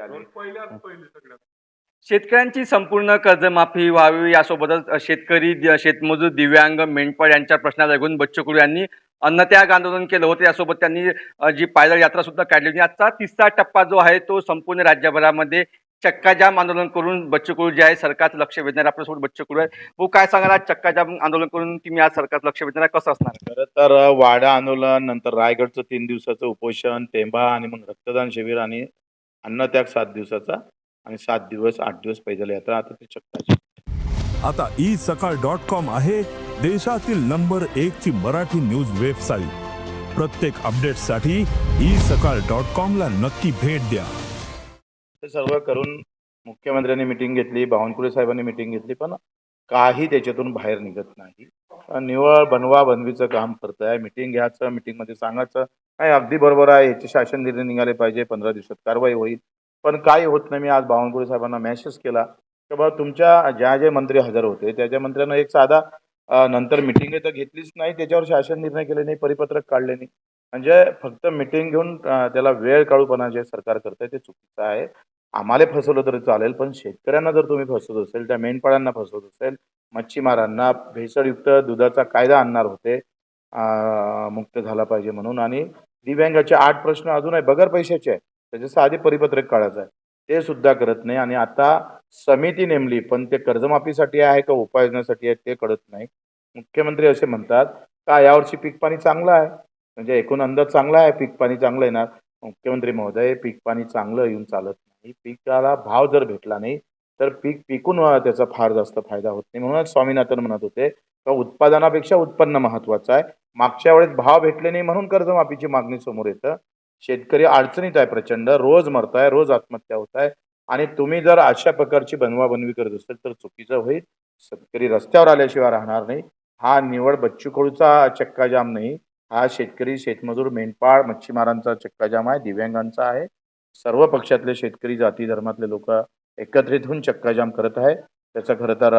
आले. शेतकऱ्यांची संपूर्ण कर्जमाफी व्हावी यासोबतच शेतकरी शेतमजूर दिव्यांग मेंढपाळ यांच्या प्रश्नाला ऐकून बच्चू कडू यांनी अन्नत्याग आंदोलन केलं होतं. यासोबत त्यांनी जी पायदळ यात्रा सुद्धा काढली होती. आजचा तिसरा टप्पा जो आहे तो संपूर्ण राज्यभरामध्ये चक्काजाम आंदोलन करून बच्चू कडू जे आहे सरकारचं लक्ष वेधणार. आपल्यासोबत बच्चू कडू आहे. भाऊ, काय सांगाल, आज चक्काजाम आंदोलन करून तुम्ही आज सरकारचं लक्ष वेधणार, कसं असणार? खरं तर वाडा आंदोलन, नंतर रायगडचं 3 दिवसाचं उपोषण, टेंभा आणि मग रक्तदान शिबिर आणि अन्नत्याग 7 दिवसाचा आणि 7 दिवस 8 दिवस पैदल यात्रा. आता ते चक्काजाम. आता isakal.com आहे देशातील नंबर 1 ची मराठी न्यूज वेबसाईट. प्रत्येक अपडेटसाठी isakal.com ला नक्की भेट द्या. हे सर्व करून मुख्यमंत्र्यांनी मिटिंग घेतली, बावनकुळे साहेबांनी मिटिंग घेतली, पण काही त्याच्यातून बाहेर निघत नाही. निव्वळ बनवा बनवीचं काम करत आहे. मिटिंग घ्यायचं, मिटिंगमध्ये सांगायचं काय अगदी बरोबर आहे, याचे शासन निर्णय निघाले पाहिजे, 15 दिवसात कारवाई होईल, पण काही होत नाही. मी आज बावनकुळे साहेबांना मेसेज केला की बाबा तुमच्या ज्या मंत्री हजर होते त्याच्या मंत्र्यांना एक साधा नंतर मिटिंग तर घेतलीच नाही, त्याच्यावर शासन निर्णय केले नाही, परिपत्रक काढले नाही. म्हणजे फक्त मिटिंग घेऊन त्याला वेळ काढूपणा जे सरकार करतंय ते चुकीचं आहे. आम्हाला फसवलं तरी चालेल, पण शेतकऱ्यांना जर तुम्ही फसवत असेल, त्या मेंढपाळांना फसवत असेल, मच्छीमारांना भेसळयुक्त दुधाचा कायदा आणणार होते मुक्त झाला पाहिजे म्हणून, आणि दिव्यांगाचे 8 प्रश्न अजून आहे बगर पैशाचे आहे, त्याचे साधे परिपत्रक काढायचं आहे, ते सुद्धा करत नाही. आणि आता समिती नेमली, पण ते कर्जमाफीसाठी आहे का उपाययोजनासाठी आहे ते कळत नाही. मुख्यमंत्री असे म्हणतात का यावर्षी पीक पाणी चांगलं आहे, म्हणजे एकूण अंदाज चांगला आहे, पीक पाणी चांगलं येणार. मुख्यमंत्री महोदय, पीक पाणी चांगलं येऊन चालत नाही. पिकाला भाव जर भेटला नाही तर पीक पिकून त्याचा फार जास्त फायदा होत नाही. म्हणूनच स्वामीनाथन म्हणत होते का उत्पादनापेक्षा उत्पन्न महत्वाचं आहे. मागच्या वेळेस भाव भेटले नाही म्हणून कर्जमाफीची मागणी समोर येतं. शेतकरी अडचणीत आहे प्रचंड, रोज मरताय, रोज आत्महत्या होत आहे, आणि तुम्ही जर अशा प्रकारची बनवाबनवी करत असेल तर चुकीचं होईल. शेतकरी रस्त्यावर आल्याशिवाय राहणार नाही. हा निवड बच्चू कडूचा चक्काजाम नाही, हा शेतकरी, शेतमजूर, मेंढपाळ, मच्छीमारांचा चक्काजाम आहे, दिव्यांगांचा आहे. सर्व पक्षातले शेतकरी, जाती धर्मातले लोक एकत्रित होऊन चक्काजाम करत आहे. त्याचा खरं तर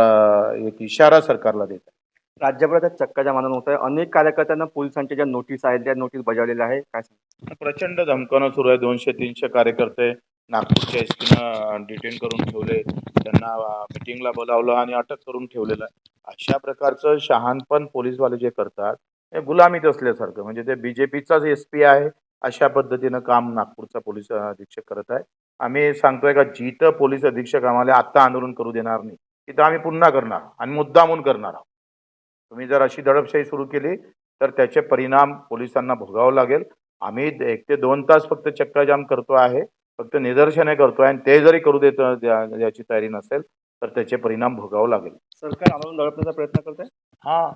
एक इशारा सरकारला देत आहे. राज्यभरात चक्काजाम आंदोलन होत आहे. अनेक कार्यकर्त्यांना पोलिसांच्या ज्या नोटीस आहेत त्या नोटीस बजावलेल्या आहे, काय सांगा? प्रचंड धमकावणं सुरू आहे. 200-300 कार्यकर्ते नागपूरच्या एसटीनं डिटेन करून ठेवले, त्यांना मिटिंगला बोलावलं आणि अटक करून ठेवलेलं आहे. अशा प्रकारचं शहाणपण पोलीसवाले जे करतात हे गुलामीत असल्यासारखं, म्हणजे ते बीजेपीचाच SP आहे अशा पद्धतीनं काम नागपूरचा पोलीस अधीक्षक करत आहे. आम्ही सांगतोय का जिथं पोलीस अधीक्षक आम्हाला आत्ता आंदोलन करू देणार नाही तिथं आम्ही पुन्हा करणार आणि मुद्दामून करणार आहोत. तुम्ही जर अशी दडपशाही सुरू केली तर त्याचे परिणाम पोलिसांना भोगावं लागेल. आम्ही 1 ते 2 तास फक्त चक्काजाम करतो आहे, फक्त निदर्शने करतोय, आणि ते जरी करू देत याची तयारी नसेल तर त्याचे परिणाम भोगावं लागेल. सरकार आंदोलन दडपण्याचा प्रयत्न करत आहे. हा,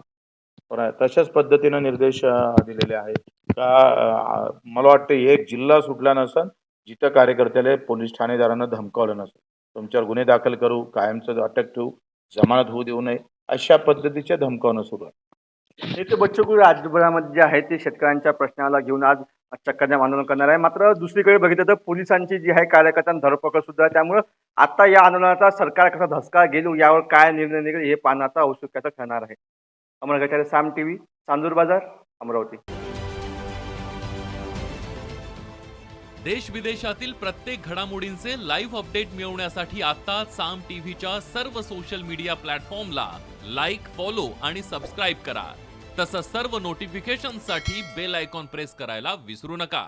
तशाच पद्धतीनं निर्देश दिलेले आहेत का मला वाटतं एक जिल्हा सुटला नसेल जिथं कार्यकर्त्याला पोलीस ठाणेदारांना धमकावलं नसेल, तुमच्यावर गुन्हे दाखल करू, कायमचं अटक ठेवू, जमानत होऊ देऊ नये, अशा पद्धतीचे धमकावणं सुरू आहे. हे तर बच्चू कडू राज्यभरामध्ये जे आहे ते शेतकऱ्यांच्या प्रश्नाला घेऊन आज चक्काजाम आंदोलन करणार आहे. मात्र दुसरीकडे बघितलं तर पोलिसांची जी आहे कार्यकर्त्यांना धरपकड सुद्धा आहे. त्यामुळे आता या आंदोलनाचा सरकार कसा धसका घेईल यावर काय निर्णय निघेल हे पाहणं आता औत्सुक्याचं ठरणार आहे. अमर गटारे, साम TV, चांदूर बाजार, अमरावती. देश विदेशातील प्रत्येक घडामोडींचे लाईव्ह अपडेट मिळवण्यासाठी आता साम टीव्हीच्या सर्व सोशल मीडिया प्लॅटफॉर्मला लाईक, फॉलो आणि सबस्क्राईब करा. तसंच सर्व नोटिफिकेशनसाठी बेल आयकॉन प्रेस करायला विसरू नका.